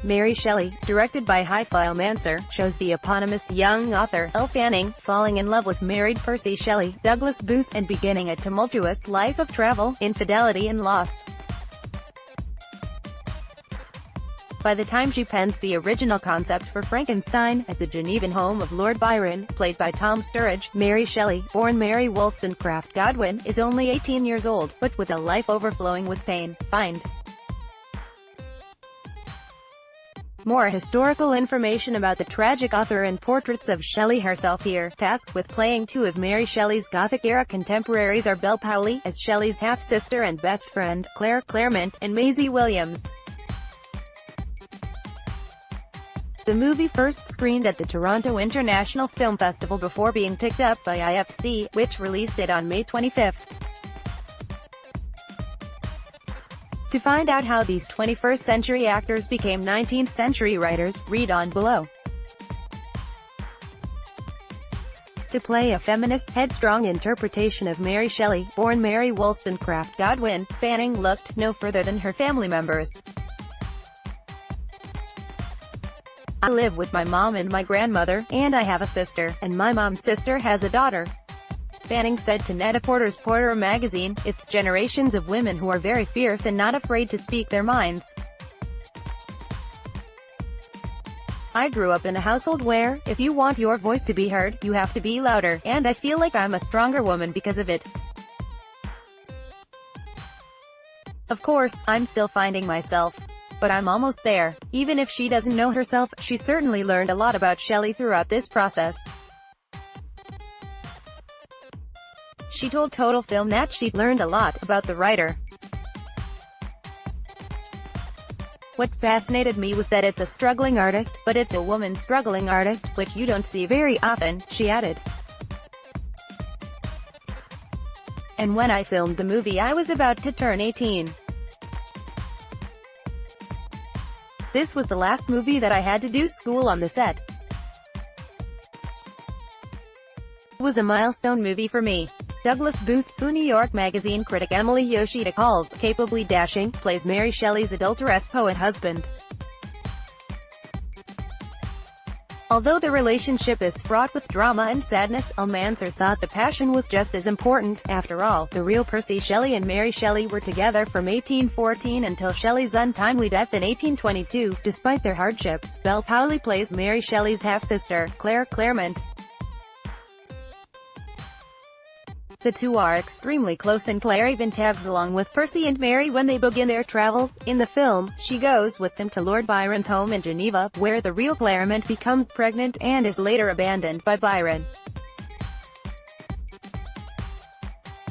Mary Shelley, directed by Hi-File Manser, shows the eponymous young author, Elle Fanning, falling in love with married Percy Shelley, Douglas Booth, and beginning a tumultuous life of travel, infidelity and loss. By the time she pens the original concept for Frankenstein, at the Genevan home of Lord Byron, played by Tom Sturridge, Mary Shelley, born Mary Wollstonecraft Godwin, is only 18 years old, but with a life overflowing with pain. Find more historical information about the tragic author and portraits of Shelley herself here. Tasked with playing two of Mary Shelley's Gothic-era contemporaries are Belle Powley, as Shelley's half-sister and best friend, Claire Claremont, and Maisie Williams. The movie first screened at the Toronto International Film Festival before being picked up by IFC, which released it on May 25. To find out how these 21st-century actors became 19th-century writers, read on below. To play a feminist, headstrong interpretation of Mary Shelley, born Mary Wollstonecraft Godwin, Fanning looked no further than her family members. I live with my mom and my grandmother, and I have a sister, and my mom's sister has a daughter. Fanning said to Net-a-Porter's Porter magazine, "It's generations of women who are very fierce and not afraid to speak their minds. I grew up in a household where, if you want your voice to be heard, you have to be louder, and I feel like I'm a stronger woman because of it. Of course, I'm still finding myself. But I'm almost there." Even if she doesn't know herself, she certainly learned a lot about Shelley throughout this process. She told Total Film that she learned a lot about the writer. "What fascinated me was that it's a struggling artist, but it's a woman struggling artist, which you don't see very often," she added. "And when I filmed the movie I was about to turn 18. This was the last movie that I had to do school on the set. It was a milestone movie for me." Douglas Booth, who New York Magazine critic Emily Yoshida calls capably dashing, plays Mary Shelley's adulteress poet husband. Although the relationship is fraught with drama and sadness, Elle Manser thought the passion was just as important. After all, the real Percy Shelley and Mary Shelley were together from 1814 until Shelley's untimely death in 1822. Despite their hardships, Belle Powley plays Mary Shelley's half-sister, Claire Claremont. The two are extremely close, and Claire even tags along with Percy and Mary when they begin their travels. In the film, she goes with them to Lord Byron's home in Geneva, where the real Claremont becomes pregnant, and is later abandoned by Byron.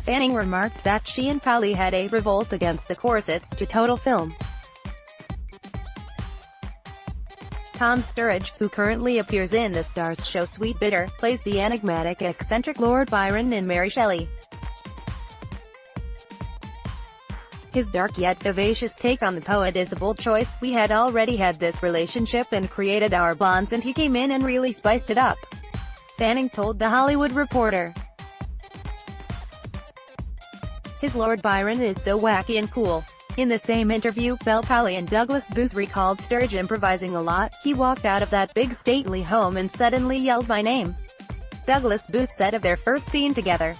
Fanning remarked that she and Powley had a revolt against the corsets to Total Film. Tom Sturridge, who currently appears in the Starz show Sweet Bitter, plays the enigmatic, eccentric Lord Byron in Mary Shelley. His dark yet vivacious take on the poet is a bold choice. "We had already had this relationship and created our bonds, and he came in and really spiced it up," Fanning told The Hollywood Reporter. "His Lord Byron is so wacky and cool." In the same interview, Belle Powley and Douglas Booth recalled Sturridge improvising a lot. "He walked out of that big stately home and suddenly yelled my name." Douglas Booth said of their first scene together,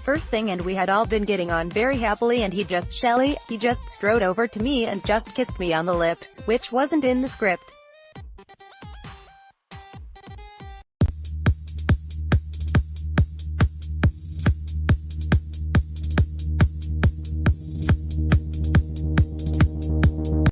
"First thing, and we had all been getting on very happily, and he just strode over to me and just kissed me on the lips, which wasn't in the script.